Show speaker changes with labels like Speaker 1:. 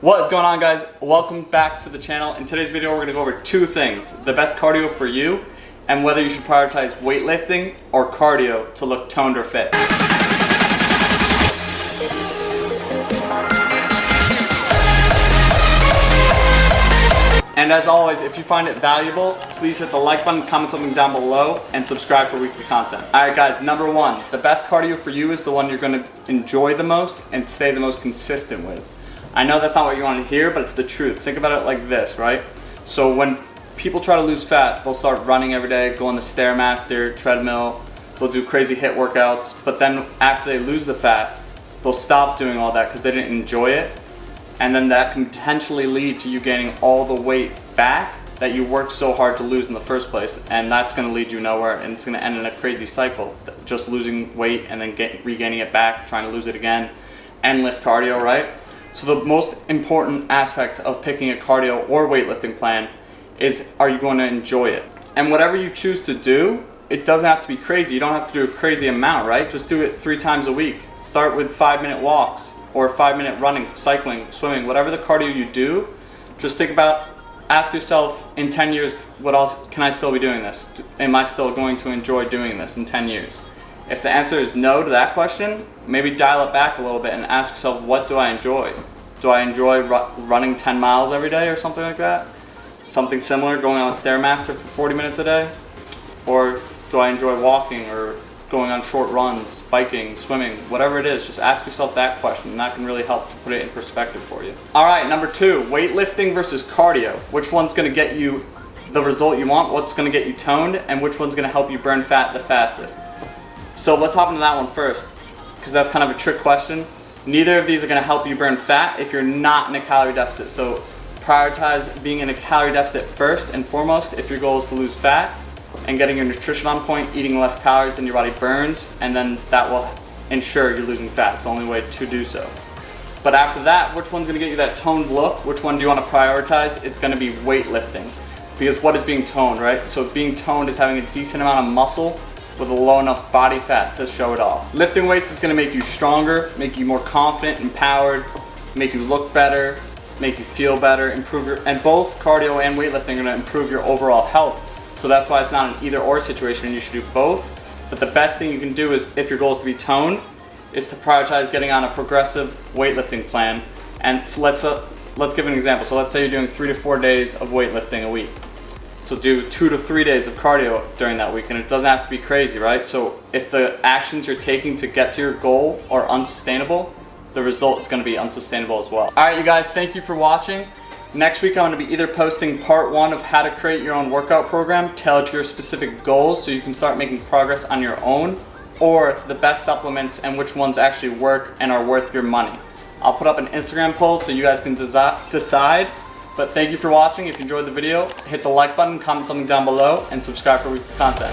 Speaker 1: What is going on, guys? Welcome back to the channel. In today's video we're going to go over two things: the best cardio for you and whether you should prioritize weightlifting or cardio to look toned or fit. And as always, if you find it valuable, please hit the like button, comment something down below, and subscribe for weekly content. Alright guys, number one, the best cardio for you is the one you're going to enjoy the most and stay the most consistent with. I know that's not what you want to hear, but it's the truth. Think about it like this, right? So when people try to lose fat, they'll start running every day, go on the Stairmaster, treadmill, they'll do crazy HIIT workouts, but then after they lose the fat, they'll stop doing all that because they didn't enjoy it, and then that can potentially lead to you gaining all the weight back that you worked so hard to lose in the first place, and that's going to lead you nowhere, and it's going to end in a crazy cycle, just losing weight and then regaining it back, trying to lose it again, endless cardio, right? So the most important aspect of picking a cardio or weightlifting plan is, are you going to enjoy it? And whatever you choose to do, it doesn't have to be crazy. You don't have to do a crazy amount, right? Just do it 3 times a week. Start with 5-minute walks or 5-minute running, cycling, swimming, whatever the cardio you do. Just think about, ask yourself, in 10 years, what else can I still be doing this? Am I still going to enjoy doing this in 10 years? If the answer is no to that question, maybe dial it back a little bit and ask yourself, what do I enjoy? Do I enjoy running 10 miles every day or something like that? Something similar, going on a Stairmaster for 40 minutes a day? Or do I enjoy walking or going on short runs, biking, swimming, whatever it is? Just ask yourself that question, and that can really help to put it in perspective for you. Alright, number 2, weightlifting versus cardio. Which one's going to get you the result you want, what's going to get you toned, and which one's going to help you burn fat the fastest? So let's hop into that one first, because that's kind of a trick question. Neither of these are going to help you burn fat if you're not in a calorie deficit. So prioritize being in a calorie deficit first and foremost if your goal is to lose fat, and getting your nutrition on point, eating less calories than your body burns, and then that will ensure you're losing fat. It's the only way to do so. But after that, which one's going to get you that toned look? Which one do you want to prioritize? It's going to be weightlifting. Because what is being toned, right? So being toned is having a decent amount of muscle with a low enough body fat to show it off. Lifting weights is going to make you stronger, make you more confident, empowered, make you look better, make you feel better, and both cardio and weightlifting are going to improve your overall health. So that's why it's not an either or situation, and you should do both. But the best thing you can do is, if your goal is to be toned, is to prioritize getting on a progressive weightlifting plan. And so let's give an example. So let's say you're doing 3 to 4 days of weightlifting a week. So do 2 to 3 days of cardio during that week, and it doesn't have to be crazy, right? So if the actions you're taking to get to your goal are unsustainable, the result is going to be unsustainable as well. Alright you guys, thank you for watching. Next week I'm going to be either posting part 1 of how to create your own workout program tailored to your specific goals so you can start making progress on your own, or the best supplements and which ones actually work and are worth your money. I'll put up an Instagram poll so you guys can decide. But thank you for watching. If you enjoyed the video, hit the like button, comment something down below, and subscribe for weekly content.